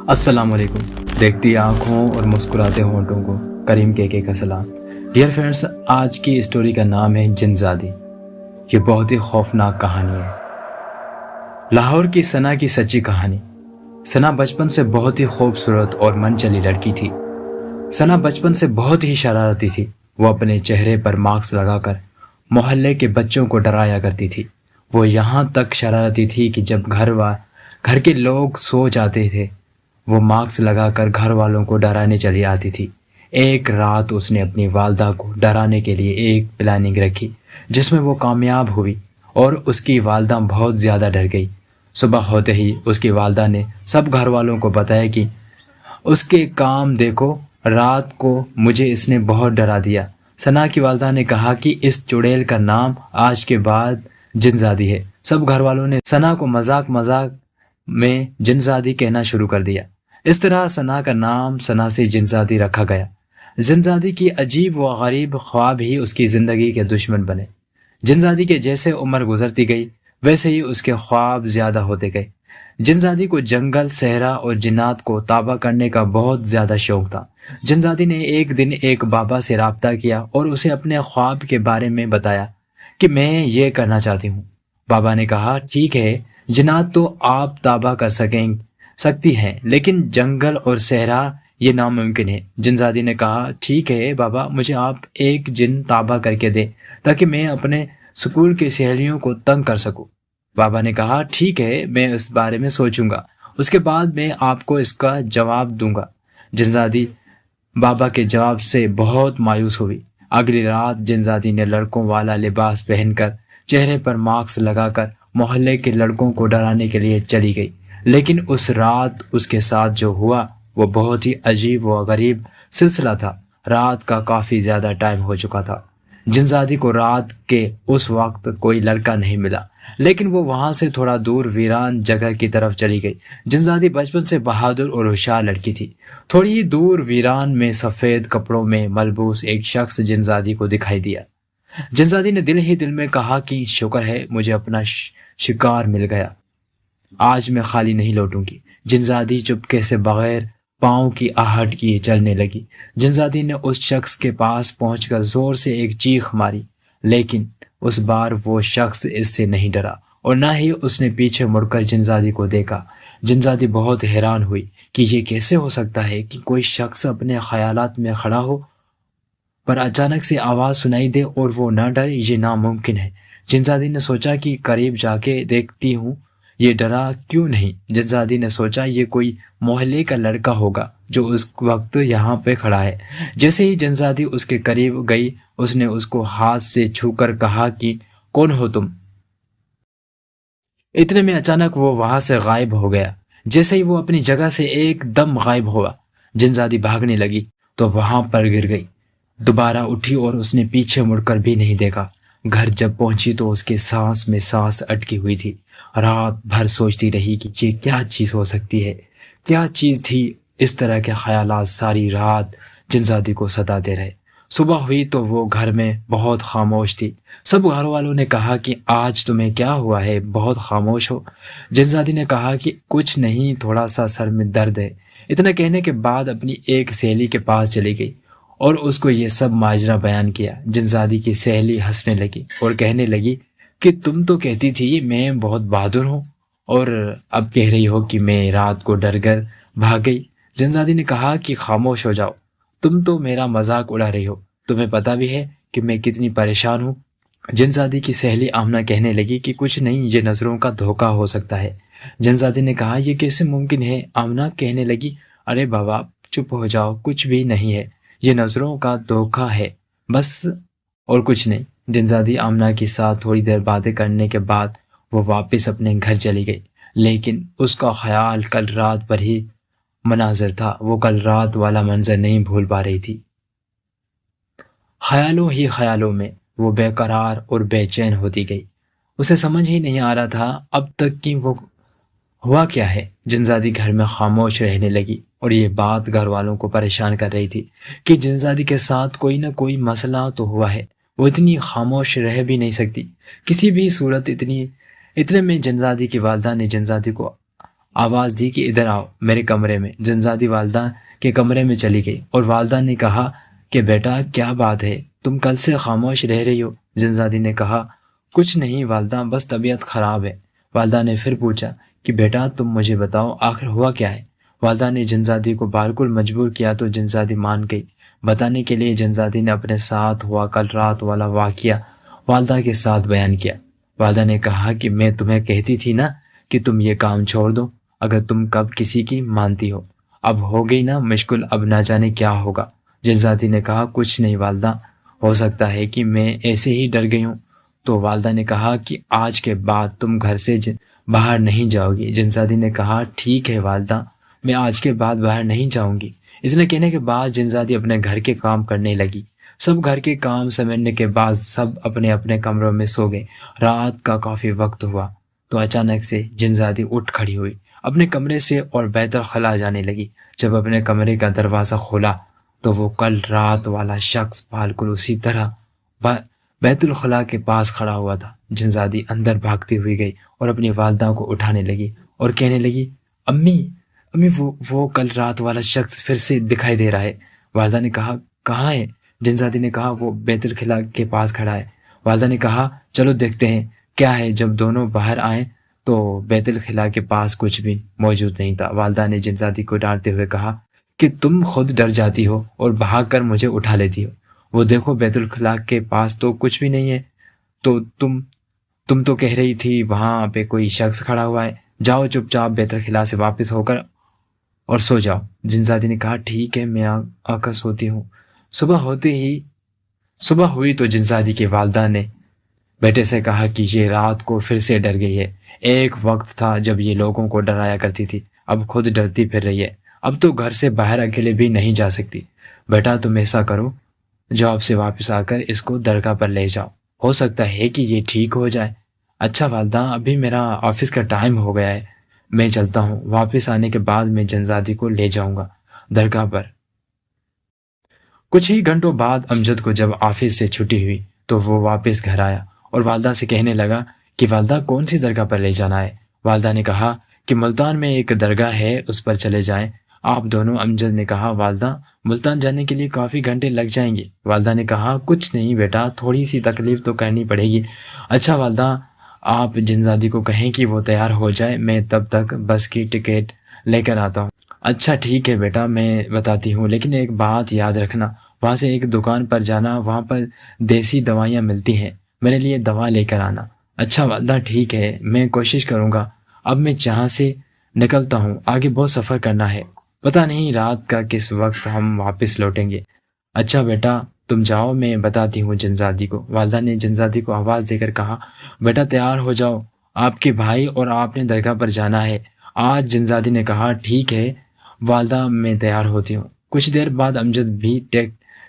السلام علیکم۔ دیکھتی آنکھوں اور مسکراتے ہونٹوں کو کریم کے کا سلام۔ ڈیئر فرینڈس، آج کی اسٹوری کا نام ہے جنزادی۔ یہ بہت ہی خوفناک کہانی ہے، لاہور کی ثنا کی سچی کہانی۔ ثنا بچپن سے بہت ہی خوبصورت اور من چلی لڑکی تھی۔ ثنا بچپن سے بہت ہی شرارتی تھی۔ وہ اپنے چہرے پر ماسک لگا کر محلے کے بچوں کو ڈرایا کرتی تھی۔ وہ یہاں تک شرارتی تھی کہ جب گھر کے لوگ سو جاتے تھے، وہ ماسک لگا کر گھر والوں کو ڈرانے چلی آتی تھی۔ ایک رات اس نے اپنی والدہ کو ڈرانے کے لیے ایک پلاننگ رکھی، جس میں وہ کامیاب ہوئی اور اس کی والدہ بہت زیادہ ڈر گئی۔ صبح ہوتے ہی اس کی والدہ نے سب گھر والوں کو بتایا کہ اس کے کام دیکھو، رات کو مجھے اس نے بہت ڈرا دیا۔ ثنا کی والدہ نے کہا کہ اس چڑیل کا نام آج کے بعد جنزادی ہے۔ سب گھر والوں نے ثنا کو مذاق میں جنزادی کہنا شروع کر دیا۔ اس طرح ثنا کا نام ثنا سے جنزادی رکھا گیا۔ جنزادی کی عجیب و غریب خواب ہی اس کی زندگی کے دشمن بنے۔ جنزادی کے جیسے عمر گزرتی گئی، ویسے ہی اس کے خواب زیادہ ہوتے گئے۔ جنزادی کو جنگل، صحرا اور جنات کو تابع کرنے کا بہت زیادہ شوق تھا۔ جنزادی نے ایک دن ایک بابا سے رابطہ کیا اور اسے اپنے خواب کے بارے میں بتایا کہ میں یہ کرنا چاہتی ہوں۔ بابا نے کہا، ٹھیک ہے، جنات تو آپ تابع کر سکتی ہیں، لیکن جنگل اور صحرا یہ ناممکن ہے۔ جنزادی نے کہا، ٹھیک ہے بابا، مجھے آپ ایک جن تابع کر کے دیں تاکہ میں اپنے سکول کی سہیلیوں کو تنگ کر سکوں۔ بابا نے کہا، ٹھیک ہے، میں اس بارے میں سوچوں گا، اس کے بعد میں آپ کو اس کا جواب دوں گا۔ جنزادی بابا کے جواب سے بہت مایوس ہوئی۔ اگلی رات جنزادی نے لڑکوں والا لباس پہن کر، چہرے پر ماسک لگا کر محلے کے لڑکوں کو ڈرانے کے لیے چلی گئی۔ لیکن اس رات اس کے ساتھ جو ہوا وہ بہت ہی عجیب و غریب سلسلہ تھا۔ رات کا کافی زیادہ ٹائم ہو چکا تھا۔ جنزادی کو رات کے اس وقت کوئی لڑکا نہیں ملا، لیکن وہ وہاں سے تھوڑا دور ویران جگہ کی طرف چلی گئی۔ جنزادی بچپن سے بہادر اور ہوشیار لڑکی تھی۔ تھوڑی ہی دور ویران میں سفید کپڑوں میں ملبوس ایک شخص جنزادی کو دکھائی دیا۔ جنزادی نے دل ہی دل میں کہا کہ شکر ہے، مجھے اپنا شکار مل گیا، آج میں خالی نہیں لوٹوں گی۔ جنزادی چپکے سے بغیر پاؤں کی آہٹ کیے چلنے لگی۔ جنزادی نے اس شخص کے پاس پہنچ کر زور سے ایک چیخ ماری، لیکن اس بار وہ شخص اس سے نہیں ڈرا اور نہ ہی اس نے پیچھے مڑ کر جنزادی کو دیکھا۔ جنزادی بہت حیران ہوئی کہ یہ کیسے ہو سکتا ہے کہ کوئی شخص اپنے خیالات میں کھڑا ہو پر اچانک سے آواز سنائی دے اور وہ نہ ڈرے، یہ ناممکن ہے۔ جنزادی نے سوچا کہ قریب جا کے دیکھتی ہوں، یہ ڈرا کیوں نہیں۔ جنزادی نے سوچا یہ کوئی محلے کا لڑکا ہوگا جو اس وقت یہاں پہ کھڑا ہے۔ جیسے ہی جنزادی اس کے قریب گئی، اس نے اس کو ہاتھ سے چھو کر کہا کہ کون ہو تم؟ اتنے میں اچانک وہ وہاں سے غائب ہو گیا۔ جیسے ہی وہ اپنی جگہ سے ایک دم غائب ہوا، جنزادی بھاگنے لگی تو وہاں پر گر گئی۔ دوبارہ اٹھی اور اس نے پیچھے مڑ کر بھی نہیں دیکھا۔ گھر جب پہنچی تو اس کے سانس میں سانس اٹکی ہوئی تھی۔ رات بھر سوچتی رہی کہ یہ کیا چیز ہو سکتی ہے، کیا چیز تھی۔ اس طرح کے خیالات ساری رات جنزادی کو ستاتے رہے۔ صبح ہوئی تو وہ گھر میں بہت خاموش تھی۔ سب گھر والوں نے کہا کہ آج تمہیں کیا ہوا ہے، بہت خاموش ہو۔ جنزادی نے کہا کہ کچھ نہیں، تھوڑا سا سر میں درد ہے۔ اتنا کہنے کے بعد اپنی ایک سہیلی کے پاس چلی گئی اور اس کو یہ سب ماجرا بیان کیا۔ جنزادی کی سہیلی ہنسنے لگی اور کہنے لگی کہ تم تو کہتی تھی میں بہت بہادر ہوں اور اب کہہ رہی ہو کہ میں رات کو ڈر کر بھاگ گئی۔ جنزادی نے کہا کہ خاموش ہو جاؤ، تم تو میرا مذاق اڑا رہی ہو، تمہیں پتہ بھی ہے کہ میں کتنی پریشان ہوں۔ جنزادی کی سہیلی آمنہ کہنے لگی کہ کچھ نہیں، یہ نظروں کا دھوکہ ہو سکتا ہے۔ جنزادی نے کہا یہ کیسے ممکن ہے؟ آمنہ کہنے لگی ارے بابا چپ ہو جاؤ، کچھ بھی نہیں ہے، یہ نظروں کا دھوکہ ہے بس، اور کچھ نہیں۔ جنزادی آمنہ کے ساتھ تھوڑی دیر باتیں کرنے کے بعد وہ واپس اپنے گھر چلی گئی، لیکن اس کا خیال کل رات پر ہی مناظر تھا۔ وہ کل رات والا منظر نہیں بھول پا رہی تھی۔ خیالوں ہی خیالوں میں وہ بے قرار اور بے چین ہوتی گئی۔ اسے سمجھ ہی نہیں آ رہا تھا اب تک کہ وہ ہوا کیا ہے۔ جنزادی گھر میں خاموش رہنے لگی اور یہ بات گھر والوں کو پریشان کر رہی تھی کہ جنزادی کے ساتھ کوئی نہ کوئی مسئلہ تو ہوا ہے، وہ اتنی خاموش رہ بھی نہیں سکتی کسی بھی صورت۔ اتنے میں جنزادی کی والدہ نے جنزادی کو آواز دی کہ ادھر آؤ میرے کمرے میں۔ جنزادی والدہ کے کمرے میں چلی گئی اور والدہ نے کہا کہ بیٹا کیا بات ہے، تم کل سے خاموش رہ رہی ہو؟ جنزادی نے کہا کچھ نہیں والدہ، بس طبیعت خراب ہے۔ والدہ نے پھر پوچھا کہ بیٹا تم مجھے بتاؤ آخر ہوا کیا ہے؟ والدہ نے جنزادی کو بالکل مجبور کیا تو جنزادی مان گئی۔ بتانے کے لیے جنزادی نے اپنے ساتھ ہوا کل رات والا واقعہ والدہ کے ساتھ بیان کیا۔ والدہ نے کہا کہ میں تمہیں کہتی تھی نا کہ تم یہ کام چھوڑ دو اگر تم کب کسی کی مانتی ہو۔ اب ہو گئی نا مشکل، اب نہ جانے کیا ہوگا۔ جنزادی نے کہا کچھ نہیں والدہ، ہو سکتا ہے کہ میں ایسے ہی ڈر گئی ہوں۔ تو والدہ نے کہا کہ آج کے بعد تم گھر سے باہر نہیں جاؤ گی۔ جنزادی نے کہا ٹھیک ہے والدہ، میں آج کے بعد باہر نہیں جاؤں گی۔ اتنا کہنے کے بعد جنزادی اپنے گھر کے کام کرنے لگی۔ سب گھر کے کام سمیٹنے کے بعد سب اپنے اپنے کمروں میں سو گئے۔ رات کا کافی وقت ہوا تو اچانک سے جنزادی اٹھ کھڑی ہوئی، اپنے کمرے سے اور بیت الخلاء جانے لگی۔ جب اپنے کمرے کا دروازہ کھولا تو وہ کل رات والا شخص بالکل اسی طرح بیت الخلاء کے پاس کھڑا ہوا تھا۔ جنزادی اندر بھاگتی ہوئی گئی اور اپنی والدہ کو اٹھانے لگی اور کہنے لگی امی امی وہ کل رات والا شخص پھر سے دکھائی دے رہا ہے۔ والدہ نے کہا کہاں ہے؟ جنزادی نے کہا وہ بیت الخلاء کے پاس کھڑا ہے۔ والدہ نے کہا چلو دیکھتے ہیں کیا ہے۔ جب دونوں باہر آئے تو بیت الخلاء کے پاس کچھ بھی موجود نہیں تھا۔ والدہ نے جنزادی کو ڈانٹتے ہوئے کہا کہ تم خود ڈر جاتی ہو اور بھاگ کر مجھے اٹھا لیتی ہو۔ وہ دیکھو بیت الخلاء کے پاس تو کچھ بھی نہیں ہے، تو تم تو کہہ رہی تھی وہاں پہ کوئی شخص کھڑا ہوا ہے۔ جاؤ چپ چاپ بیت الخلاء سے واپس ہو کر اور سو جاؤ۔ جنزادی نے کہا ٹھیک ہے میں آ کر سوتی ہوں۔ صبح ہوئی تو جنزادی کی والدہ نے بیٹے سے کہا کہ یہ رات کو پھر سے ڈر گئی ہے۔ ایک وقت تھا جب یہ لوگوں کو ڈرایا کرتی تھی، اب خود ڈرتی پھر رہی ہے۔ اب تو گھر سے باہر اکیلے بھی نہیں جا سکتی۔ بیٹا تم ایسا کرو، جاب سے واپس آ کر اس کو درگاہ پر لے جاؤ، ہو سکتا ہے کہ یہ ٹھیک ہو جائے۔ اچھا والدہ، ابھی میرا آفس کا ٹائم ہو گیا ہے، میں چلتا ہوں۔ واپس آنے کے بعد میں جنزادی کو لے جاؤں گا درگاہ پر۔ کچھ ہی گھنٹوں بعد امجد کو جب آفس سے چھٹی ہوئی تو وہ واپس گھر آیا اور والدہ سے کہنے لگا کہ والدہ کون سی درگاہ پر لے جانا ہے؟ والدہ نے کہا کہ ملتان میں ایک درگاہ ہے، اس پر چلے جائیں آپ دونوں۔ امجد نے کہا والدہ ملتان جانے کے لیے کافی گھنٹے لگ جائیں گے۔ والدہ نے کہا کچھ نہیں بیٹا، تھوڑی سی تکلیف تو کرنی پڑے گی۔ اچھا والدہ، آپ جنزادی کو کہیں کہ وہ تیار ہو جائے، میں تب تک بس کی ٹکٹ لے کر آتا ہوں۔ اچھا ٹھیک ہے بیٹا، میں بتاتی ہوں، لیکن ایک بات یاد رکھنا، وہاں سے ایک دکان پر جانا، وہاں پر دیسی دوائیاں ملتی ہیں، میرے لیے دوا لے کر آنا۔ اچھا والدہ ٹھیک ہے، میں کوشش کروں گا۔ اب میں جہاں سے نکلتا ہوں، آگے بہت سفر کرنا ہے، پتہ نہیں رات کا کس وقت ہم واپس لوٹیں گے۔ اچھا بیٹا تم جاؤ، میں بتاتی ہوں جنزادی کو۔ والدہ نے جنزادی کو آواز دے کر کہا بیٹا تیار ہو جاؤ، آپ کے بھائی اور آپ نے درگاہ پر جانا ہے آج۔ جنزادی نے کہا ٹھیک ہے والدہ، میں تیار ہوتی ہوں۔ کچھ دیر بعد امجد بھی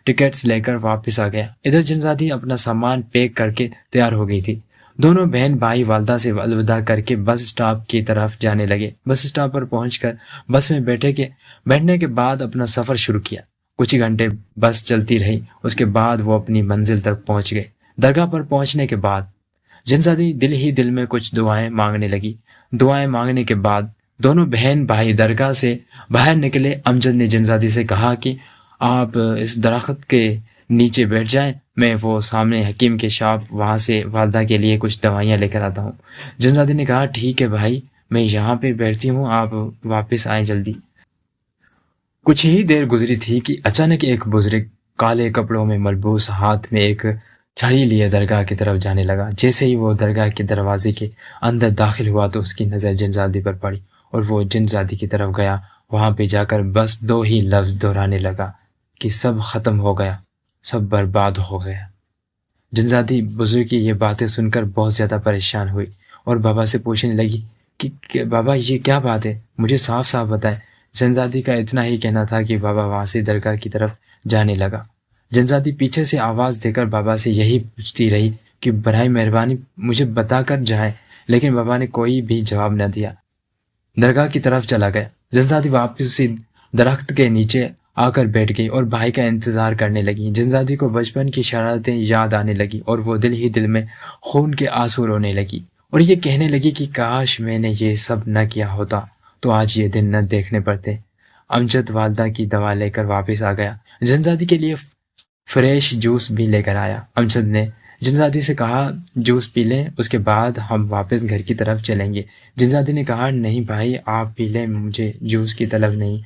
ٹکٹس لے کر واپس آ گیا۔ ادھر جنزادی اپنا سامان پیک کر کے تیار ہو گئی تھی۔ دونوں بہن بھائی والدہ سے الوداع کر کے بس اسٹاپ کی طرف جانے لگے۔ بس اسٹاپ پر پہنچ کر بس میں بیٹھنے کے بعد اپنا سفر شروع کیا۔ کچھ ہی گھنٹے بس چلتی رہی، اس کے بعد وہ اپنی منزل تک پہنچ گئے۔ درگاہ پر پہنچنے کے بعد جنزادی دل ہی دل میں کچھ دعائیں مانگنے لگی۔ دعائیں مانگنے کے بعد دونوں بہن بھائی درگاہ سے باہر نکلے۔ امجد نے جنزادی سے کہا کہ آپ اس درخت کے نیچے بیٹھ جائیں، میں وہ سامنے حکیم کے شاپ وہاں سے والدہ کے لیے کچھ دوائیاں لے کر آتا ہوں۔ جنزادی نے کہا ٹھیک ہے بھائی، میں یہاں پہ بیٹھتی ہوں، آپ واپس آئیں جلدی۔ کچھ ہی دیر گزری تھی کہ اچانک ایک بزرگ کالے کپڑوں میں ملبوس ہاتھ میں ایک چھڑی لیے درگاہ کی طرف جانے لگا۔ جیسے ہی وہ درگاہ کے دروازے کے اندر داخل ہوا تو اس کی نظر جنزادی پر پڑی اور وہ جنزادی کی طرف گیا۔ وہاں پہ جا کر بس دو ہی لفظ دہرانے لگا کہ سب ختم ہو گیا، سب برباد ہو گیا۔ جنزادی بزرگ کی یہ باتیں سن کر بہت زیادہ پریشان ہوئی اور بابا سے پوچھنے لگی کہ بابا یہ کیا بات ہے، مجھے صاف صاف بتائیں۔ جنزادی کا اتنا ہی کہنا تھا کہ بابا وہاں سے درگاہ کی طرف جانے لگا۔ جنزادی پیچھے سے آواز دے کر بابا سے یہی پوچھتی رہی کہ برائے مہربانی مجھے بتا کر جائیں، لیکن بابا نے کوئی بھی جواب نہ دیا۔ درگاہ کی طرف چلا گیا۔ جنزادی واپس اسی درخت کے نیچے آ کر بیٹھ گئی اور بھائی کا انتظار کرنے لگی۔ جنزادی کو بچپن کی شرارتیں یاد آنے لگی اور وہ دل ہی دل میں خون کے آنسو رونے لگی اور یہ کہنے لگی کہ کاش میں نے یہ سب نہ کیا ہوتا تو آج یہ دن نہ دیکھنے پڑتے۔ امجد والدہ کی دوا لے کر واپس آ گیا، جنزادی کے لیے فریش جوس بھی لے کر آیا۔ امجد نے جنزادی سے کہا جوس پی لیں، اس کے بعد ہم واپس گھر کی طرف چلیں گے۔ جنزادی نے کہا نہیں بھائی آپ پی لیں، مجھے جوس کی طلب نہیں۔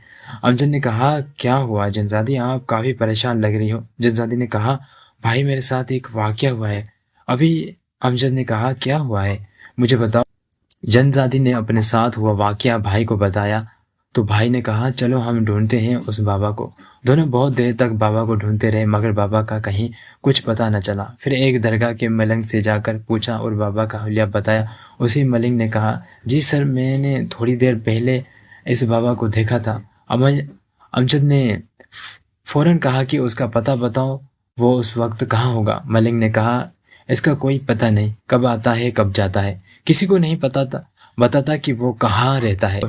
امجد نے کہا کیا ہوا جنزادی، آپ کافی پریشان لگ رہی ہو۔ جنزادی نے کہا بھائی میرے ساتھ ایک واقعہ ہوا ہے ابھی۔ امجد نے کہا کیا ہوا ہے مجھے بتاؤ۔ جنزادی نے اپنے ساتھ ہوا واقعہ بھائی کو بتایا تو بھائی نے کہا چلو ہم ڈھونڈتے ہیں اس بابا کو۔ دونوں بہت دیر تک بابا کو ڈھونڈتے رہے مگر بابا کا کہیں کچھ پتہ نہ چلا۔ پھر ایک درگاہ کے ملنگ سے جا کر پوچھا اور بابا کا حلیہ بتایا۔ اسی ملنگ نے کہا جی سر میں نے تھوڑی دیر پہلے اس بابا کو دیکھا تھا۔ امجد نے فوراً کہا کہ اس کا پتہ بتاؤ، وہ اس وقت کہاں ہوگا؟ ملنگ نے کہا اس کا کوئی پتہ نہیں، کب آتا ہے کب جاتا ہے، کسی کو نہیں بتاتا کہ وہ کہاں رہتا ہے۔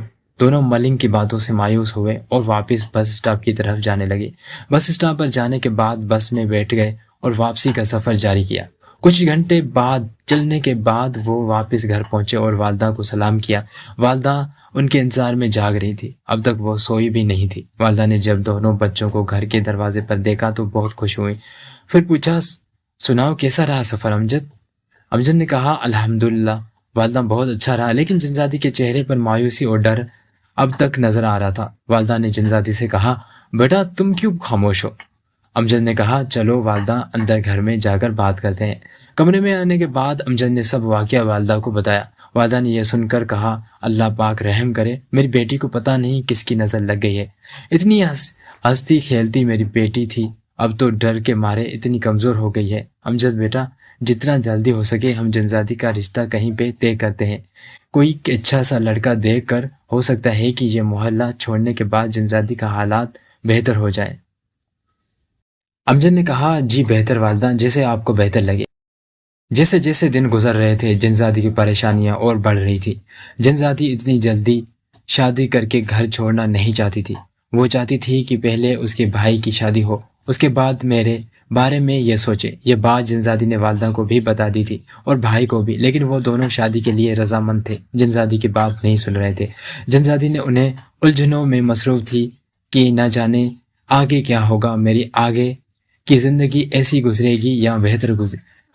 دونوں ملنگ کی باتوں سے مایوس ہوئے اور واپس بس اسٹاپ کی طرف جانے لگے۔ بس اسٹاپ پر جانے کے بعد بس میں بیٹھ گئے اور واپسی کا سفر جاری کیا۔ کچھ گھنٹے بعد چلنے کے بعد وہ واپس گھر پہنچے اور والدہ کو سلام کیا۔ والدہ ان کے انتظار میں جاگ رہی تھی، اب تک وہ سوئی بھی نہیں تھی۔ والدہ نے جب دونوں بچوں کو گھر کے دروازے پر دیکھا تو بہت خوش ہوئی۔ پھر پوچھا سناؤ کیسا رہا سفر امجد نے کہا الحمدللہ والدہ بہت اچھا رہا، لیکن جنزادی کے چہرے پر مایوسی اور ڈر اب تک نظر آ رہا تھا۔ والدہ نے جنزادی سے کہا بیٹا تم کیوں خاموش ہو؟ امجد نے کہا چلو والدہ اندر گھر میں جا کر بات کرتے ہیں۔ کمرے میں آنے کے بعد امجد نے سب واقعہ والدہ کو بتایا۔ والدہ نے یہ سن کر کہا اللہ پاک رحم کرے، میری بیٹی کو پتہ نہیں کس کی نظر لگ گئی ہے، اتنی ہنستی کھیلتی میری بیٹی تھی، اب تو ڈر کے مارے اتنی کمزور ہو گئی ہے۔ امجد بیٹا جتنا جلدی ہو سکے ہم جنزادی کا رشتہ کہیں پہ طے کرتے ہیں، کوئی اچھا سا لڑکا دیکھ کر، ہو سکتا ہے کہ یہ محلہ چھوڑنے کے بعد جنزادی کا حالات بہتر ہو جائے۔ امجد نے کہا جی بہتر والدہ، جیسے آپ کو بہتر لگے۔ جیسے جیسے دن گزر رہے تھے جنزادی کی پریشانیاں اور بڑھ رہی تھی۔ جنزادی اتنی جلدی شادی کر کے گھر چھوڑنا نہیں چاہتی تھی، وہ چاہتی تھی کہ پہلے اس کے بھائی کی شادی ہو، اس کے بعد میرے بارے میں یہ سوچے۔ یہ بات جنزادی نے والدہ کو بھی بتا دی تھی اور بھائی کو بھی، لیکن وہ دونوں شادی کے لیے رضامند تھے، جنزادی کی بات نہیں سن رہے تھے۔ جنزادی نے انہیں الجھنوں میں مصروف تھی کہ نہ جانے آگے کیا ہوگا، میری آگے کی زندگی ایسی گزرے گی یا بہتر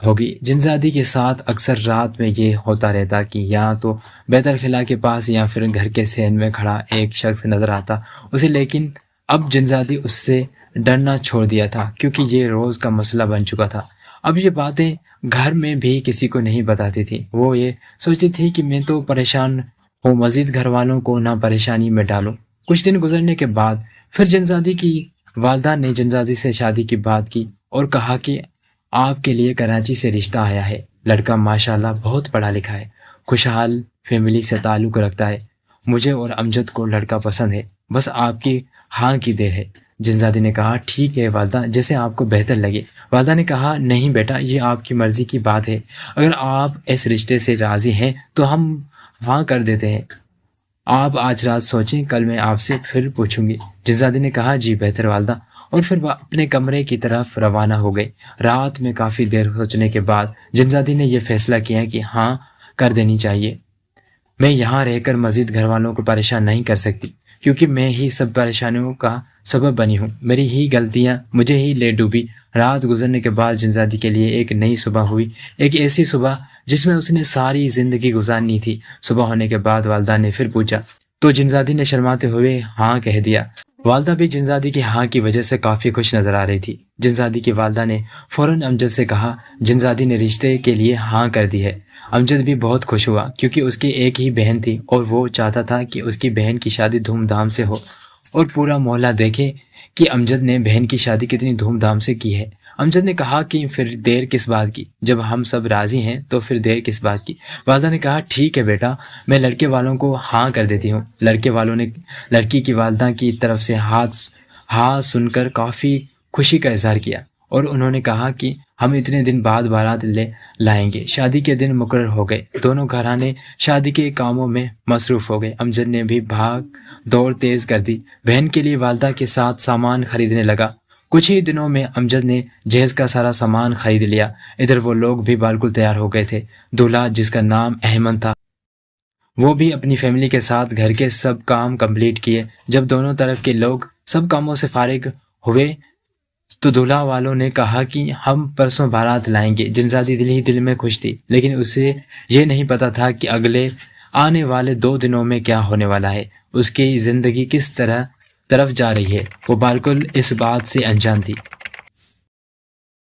ہوگی۔ جنزادی کے ساتھ اکثر رات میں یہ ہوتا رہتا کہ یا تو بیت الخلاء کے پاس یا پھر گھر کے صحن میں کھڑا ایک شخص نظر آتا اسے، لیکن اب جنزادی اس سے ڈرنا چھوڑ دیا تھا کیونکہ یہ روز کا مسئلہ بن چکا تھا۔ اب یہ باتیں گھر میں بھی کسی کو نہیں بتاتی تھی، وہ یہ سوچتی تھی کہ میں تو پریشان ہوں، مزید گھر والوں کو نہ پریشانی میں ڈالوں۔ کچھ دن گزرنے کے بعد پھر جنزادی کی والدہ نے جنزادی سے شادی کی بات کی اور کہا کہ آپ کے لیے کراچی سے رشتہ آیا ہے، لڑکا ماشاءاللہ بہت پڑھا لکھا ہے، خوشحال فیملی سے تعلق رکھتا ہے، مجھے اور امجد کو لڑکا پسند ہے، بس آپ کی ہاں کی دیر ہے۔ جنزادی نے کہا ٹھیک ہے والدہ، جیسے آپ کو بہتر لگے۔ والدہ نے کہا نہیں بیٹا یہ آپ کی مرضی کی بات ہے، اگر آپ اس رشتے سے راضی ہیں تو ہم ہاں کر دیتے ہیں، آپ آج رات سوچیں، کل میں آپ سے پھر پوچھوں گی۔ جنزادی نے کہا جی بہتر والدہ، اور پھر وہ اپنے کمرے کی طرف روانہ ہو گئے۔ رات میں کافی دیر سوچنے کے بعد جنزادی نے یہ فیصلہ کیا کہ ہاں کر دینی چاہیے، میں یہاں رہ کر مزید گھر والوں کو پریشان نہیں کر سکتی کیونکہ میں ہی سب پریشانیوں کا سبب بنی ہوں، میری ہی غلطیاں مجھے ہی لے ڈوبی۔ رات گزرنے کے بعد جنزادی کے لیے ایک نئی صبح ہوئی، ایک ایسی صبح جس میں اس نے ساری زندگی گزارنی تھی۔ صبح ہونے کے بعد والدہ نے پھر پوچھا تو جنزادی نے شرماتے ہوئے ہاں کہہ دیا۔ والدہ بھی جنزادی کی ہاں کی وجہ سے کافی خوش نظر آ رہی تھی۔ جنزادی کی والدہ نے فوراً امجد سے کہا جنزادی نے رشتے کے لیے ہاں کر دی ہے۔ امجد بھی بہت خوش ہوا کیونکہ اس کی ایک ہی بہن تھی اور وہ چاہتا تھا کہ اس کی بہن کی شادی دھوم دھام سے ہو اور پورا محلہ دیکھے کہ امجد نے بہن کی شادی کتنی دھوم دھام سے کی ہے۔ امجد نے کہا کہ پھر دیر کس بات کی، جب ہم سب راضی ہیں تو پھر دیر کس بات کی۔ والدہ نے کہا ٹھیک ہے بیٹا، میں لڑکے والوں کو ہاں کر دیتی ہوں۔ لڑکے والوں نے لڑکی کی والدہ کی طرف سے ہاں سن کر کافی خوشی کا اظہار کیا اور انہوں نے کہا کہ ہم اتنے دن بعد بارات لائیں گے۔ شادی کے دن مقرر ہو گئے، دونوں گھرانے شادی کے کاموں میں مصروف ہو گئے۔ امجد نے بھی بھاگ دوڑ تیز کر دی، بہن کے لیے والدہ کے ساتھ سامان خریدنے لگا۔ کچھ ہی دنوں میں امجد نے جہیز کا سارا سامان خرید لیا۔ ادھر وہ لوگ بھی بالکل تیار ہو گئے تھے۔ دولہا جس کا نام احمد تھا وہ بھی اپنی فیملی کے ساتھ گھر کے سب کام کمپلیٹ کیے۔ جب دونوں طرف کے لوگ سب کاموں سے فارغ ہوئے تو دولہا والوں نے کہا کہ ہم پرسوں بارات لائیں گے۔ جنزادی دل ہی دل میں خوش تھی، لیکن اسے یہ نہیں پتا تھا کہ اگلے آنے والے 2 دنوں میں کیا ہونے والا ہے، اس کی زندگی کس طرف جا رہی ہے۔ وہ بالکل اس بات سے انجان تھی۔